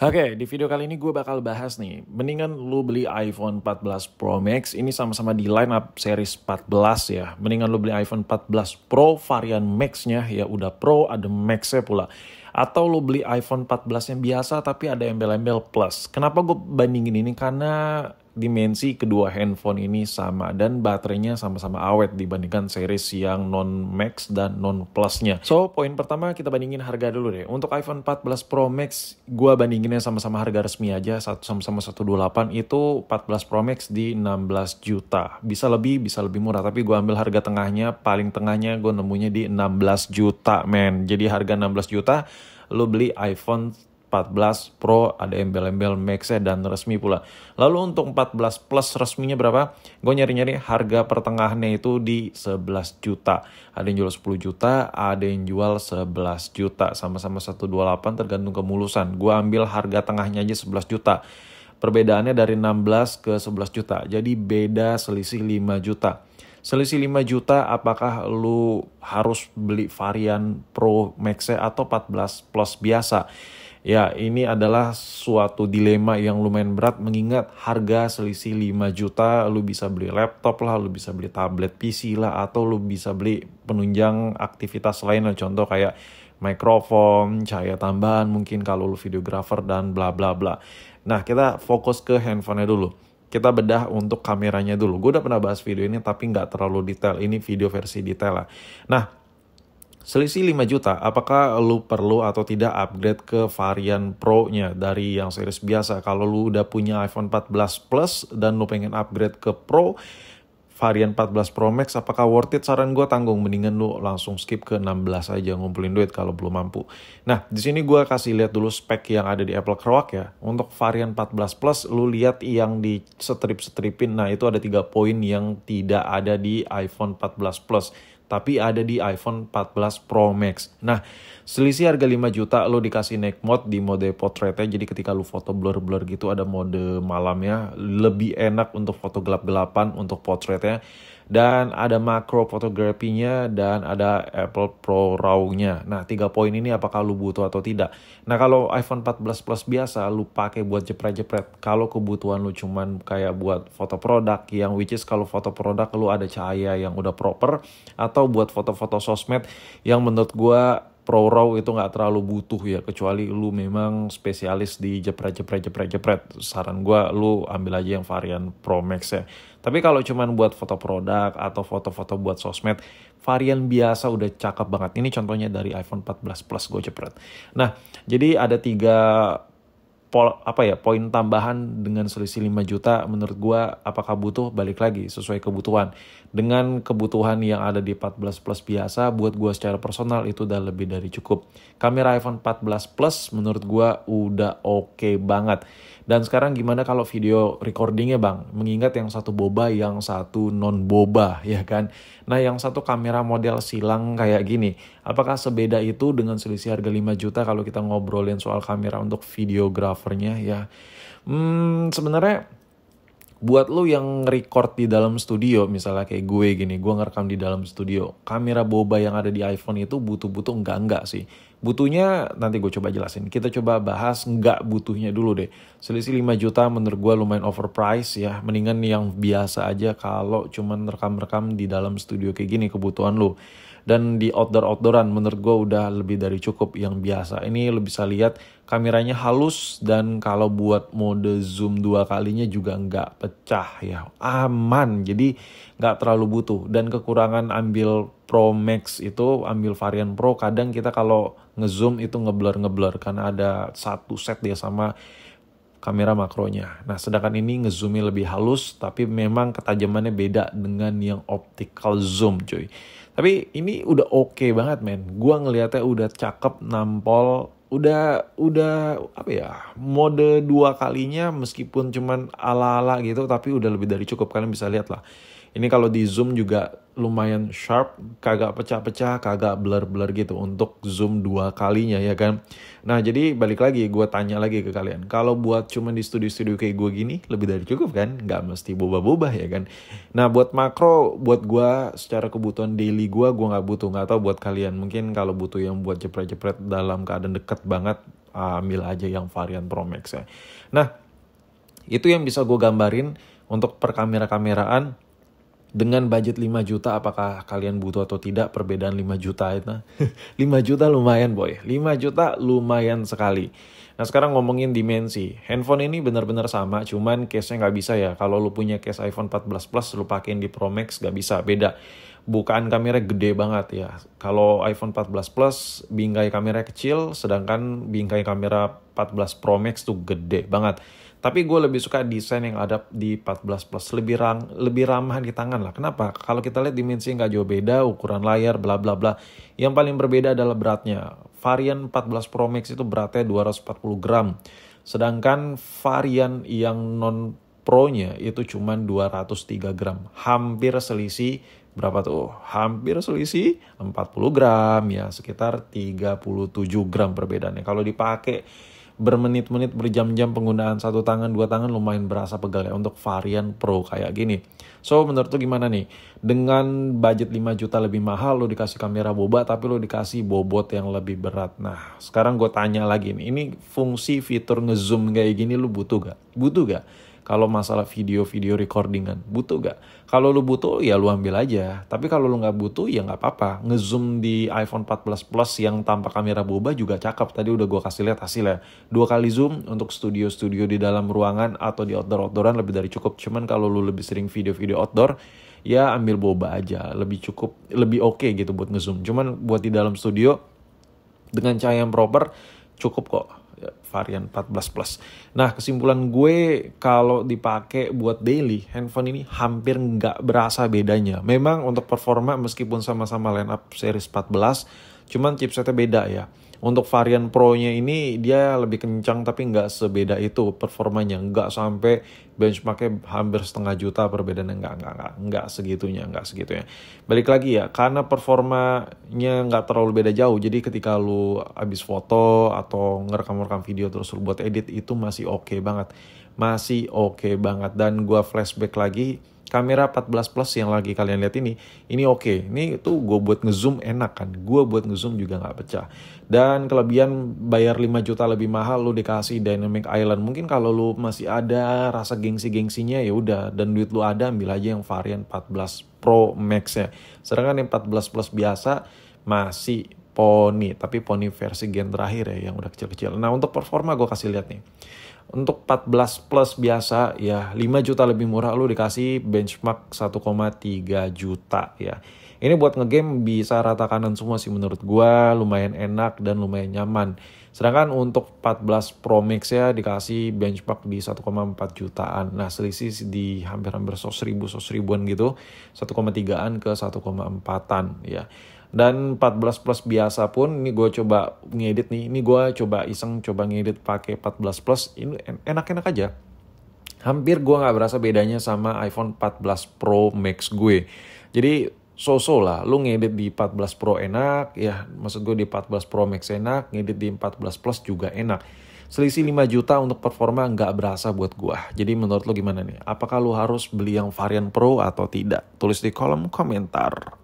Oke, di video kali ini gue bakal bahas nih, mendingan lu beli iPhone 14 Pro Max, ini sama-sama di lineup series 14 ya. Mendingan lu beli iPhone 14 Pro varian Max-nya, ya udah Pro, ada Max-nya pula. Atau lu beli iPhone 14 yang biasa tapi ada embel-embel Plus. Kenapa gue bandingin ini? Karena dimensi kedua handphone ini sama dan baterainya sama-sama awet dibandingkan series yang non Max dan non Plus-nya. So, poin pertama kita bandingin harga dulu deh. Untuk iPhone 14 Pro Max, gua bandinginnya sama-sama harga resmi aja, sama-sama 128, itu 14 Pro Max di 16 juta. Bisa lebih murah, tapi gua ambil harga tengahnya, paling tengahnya gua nemunya di 16 juta, men. Jadi harga 16 juta, lu beli iPhone 14 Pro, ada embel-embel Max-nya dan resmi pula. Lalu untuk 14 Plus resminya berapa? Gue nyari-nyari harga pertengahannya itu di 11 juta. Ada yang jual 10 juta, ada yang jual 11 juta. Sama-sama 128 tergantung kemulusan. Gue ambil harga tengahnya aja 11 juta. Perbedaannya dari 16 ke 11 juta. Jadi beda selisih 5 juta. Selisih 5 juta, apakah lu harus beli varian Pro Max-nya atau 14 Plus biasa? Ya, ini adalah suatu dilema yang lumayan berat mengingat harga selisih 5 juta, lu bisa beli laptop lah, lu bisa beli tablet PC lah, atau lu bisa beli penunjang aktivitas lain, contoh kayak mikrofon, cahaya tambahan mungkin kalau lu videographer dan bla bla bla. Nah, kita fokus ke handphonenya dulu. Kita bedah untuk kameranya dulu. Gue udah pernah bahas video ini tapi nggak terlalu detail. Ini video versi detail lah. Nah, selisih 5 juta, apakah lu perlu atau tidak upgrade ke varian Pro-nya dari yang series biasa? Kalau lu udah punya iPhone 14 Plus dan lu pengen upgrade ke Pro, varian 14 Pro Max, apakah worth it? Saran gue tanggung, mendingan lu langsung skip ke 16 aja, ngumpulin duit kalau belum mampu. Nah, di sini gue kasih lihat dulu spek yang ada di Apple Crowd ya. Untuk varian 14 Plus, lu lihat yang di strip-stripin, nah itu ada 3 poin yang tidak ada di iPhone 14 Plus. Tapi ada di iPhone 14 Pro Max. Nah, selisih harga 5 juta lo dikasih night mode di mode portraitnya. Jadi ketika lo foto blur-blur gitu ada mode malamnya. Lebih enak untuk foto gelap-gelapan untuk portraitnya. Dan ada macro fotografinya dan ada Apple Pro RAW-nya. Nah, 3 poin ini apakah lu butuh atau tidak? Nah, kalau iPhone 14 Plus biasa lu pakai buat jepret-jepret. Kalau kebutuhan lu cuman kayak buat foto produk, yang which is kalau foto produk lu ada cahaya yang udah proper, atau buat foto-foto sosmed yang menurut gua Pro RAW itu nggak terlalu butuh ya, kecuali lu memang spesialis di jepret. Saran gua lu ambil aja yang varian Pro Max ya. Tapi kalau cuman buat foto produk atau foto-foto buat sosmed, varian biasa udah cakep banget. Ini contohnya dari iPhone 14 Plus gue jepret. Nah, jadi ada 3 poin tambahan dengan selisih 5 juta. Menurut gue apakah butuh? Balik lagi sesuai kebutuhan. Dengan kebutuhan yang ada di 14 Plus biasa, buat gue secara personal itu udah lebih dari cukup. Kamera iPhone 14 Plus menurut gue udah oke banget. Dan sekarang gimana kalau video recordingnya bang? Mengingat yang satu boba, yang satu non boba ya kan. Nah, yang satu kamera model silang kayak gini. Apakah sebeda itu dengan selisih harga 5 juta kalau kita ngobrolin soal kamera untuk videografernya ya? Sebenarnya buat lo yang record di dalam studio, misalnya kayak gue gini, gue ngerekam di dalam studio, kamera boba yang ada di iPhone itu butuh-butuh enggak sih. Butuhnya nanti gue coba jelasin. Kita coba bahas enggak butuhnya dulu deh. Selisih 5 juta menurut gue lumayan overpriced ya. Mendingan yang biasa aja kalau cuman rekam-rekam di dalam studio kayak gini kebutuhan lo. Dan di outdooran menurut gue udah lebih dari cukup yang biasa. Ini lo bisa lihat kameranya halus dan kalau buat mode zoom 2 kalinya juga nggak pecah ya. Aman, jadi nggak terlalu butuh. Dan kekurangan ambil Pro Max itu, ambil varian Pro, kadang kita kalau ngezoom itu ngeblur karena ada satu set dia sama kamera makronya. Nah, sedangkan ini ngezoomnya lebih halus, tapi memang ketajamannya beda dengan yang optical zoom, cuy. Tapi ini udah oke banget, men. Gua ngelihatnya udah cakep, nampol, udah apa ya? Mode 2 kalinya meskipun cuman ala-ala gitu, tapi udah lebih dari cukup. Kalian bisa lihat lah. Ini kalau di zoom juga lumayan sharp, kagak pecah-pecah, kagak blur-blur gitu untuk zoom 2 kalinya ya kan. Nah, jadi balik lagi, gue tanya lagi ke kalian. Kalau buat cuman di studio-studio kayak gue gini, lebih dari cukup kan? Nggak mesti boba-boba ya kan. Nah, buat makro, buat gue secara kebutuhan daily gue nggak butuh. Nggak tahu buat kalian. Mungkin kalau butuh yang buat jepret-jepret dalam keadaan deket banget, ambil aja yang varian Pro Max ya. Nah, itu yang bisa gue gambarin untuk perkamera-kameraan dengan budget 5 juta. Apakah kalian butuh atau tidak perbedaan 5 juta itu? 5 juta lumayan boy, 5 juta lumayan sekali. Nah sekarang ngomongin dimensi. Handphone ini benar-benar sama, cuman case-nya nggak bisa ya. Kalau lu punya case iPhone 14 Plus, lu pakein di Pro Max nggak bisa, beda. Bukaan kamera gede banget ya. Kalau iPhone 14 Plus, bingkai kamera kecil, sedangkan bingkai kamera 14 Pro Max tuh gede banget. Tapi gue lebih suka desain yang ada di 14 Plus, lebih ramah di tangan lah. Kenapa? Kalau kita lihat dimensi nggak jauh beda, ukuran layar, bla bla bla. Yang paling berbeda adalah beratnya. Varian 14 Pro Max itu beratnya 240 gram. Sedangkan varian yang non Pro-nya itu cuma 203 gram. Hampir selisih berapa tuh? Hampir selisih 40 gram ya, sekitar 37 gram perbedaannya. Kalau dipakai bermenit-menit, berjam-jam penggunaan satu tangan, dua tangan lumayan berasa pegal ya untuk varian Pro kayak gini. So menurut lu gimana nih? Dengan budget 5 juta lebih mahal, lu dikasih kamera boba tapi lu dikasih bobot yang lebih berat. Nah sekarang gue tanya lagi nih, ini fungsi fitur ngezoom kayak gini lu butuh gak? Butuh gak? Kalau masalah video-video recordingan, butuh gak? Kalau lu butuh, ya lu ambil aja. Tapi kalau lu nggak butuh, ya nggak apa-apa. Ngezoom di iPhone 14 Plus yang tanpa kamera boba juga cakep. Tadi udah gue kasih lihat hasilnya. 2 kali zoom untuk studio-studio di dalam ruangan atau di outdoor-outdooran lebih dari cukup. Cuman kalau lu lebih sering video-video outdoor, ya ambil boba aja. Lebih cukup, lebih oke gitu buat ngezoom. Cuman buat di dalam studio, dengan cahaya yang proper, cukup kok. Varian 14 Plus. Nah kesimpulan gue kalau dipakai buat daily, handphone ini hampir nggak berasa bedanya. Memang untuk performa meskipun sama-sama line up series 14, cuman chipsetnya beda ya. Untuk varian Pro-nya ini dia lebih kencang tapi nggak sebeda itu performanya. Nggak sampai benchmarknya hampir setengah juta perbedaannya. Nggak segitunya. Balik lagi ya, karena performanya nggak terlalu beda jauh. Jadi ketika lu abis foto atau ngerekam video terus lu buat edit itu masih oke banget. Dan gua flashback lagi, kamera 14 Plus yang lagi kalian lihat ini oke. Ini tuh gue buat ngezoom enak kan. Gue buat ngezoom juga nggak pecah. Dan kelebihan bayar 5 juta lebih mahal lu dikasih Dynamic Island. Mungkin kalau lu masih ada rasa gengsi-gengsinya ya udah, dan duit lu ada, ambil aja yang varian 14 Pro Max ya. Sedangkan yang 14 Plus biasa masih poni, tapi poni versi gen terakhir ya yang udah kecil-kecil. Nah, untuk performa gue kasih lihat nih. Untuk 14 Plus biasa ya 5 juta lebih murah lu dikasih benchmark 1,3 juta ya. Ini buat ngegame bisa rata kanan semua sih menurut gua, lumayan enak dan lumayan nyaman. Sedangkan untuk 14 Pro Max ya dikasih benchmark di 1,4 jutaan. Nah selisih di hampir-hampir 100 ribuan gitu, 1,3an ke 1,4an ya. Dan 14 Plus biasa pun, ini gue coba ngedit nih, ini gue coba ngedit pakai 14 Plus, ini enak-enak aja. Hampir gue gak berasa bedanya sama iPhone 14 Pro Max gue. Jadi so-so lah, lu ngedit di 14 Pro enak, ya maksud gue di 14 Pro Max enak, ngedit di 14 Plus juga enak. Selisih 5 juta untuk performa gak berasa buat gue. Jadi menurut lu gimana nih? Apakah lu harus beli yang varian Pro atau tidak? Tulis di kolom komentar.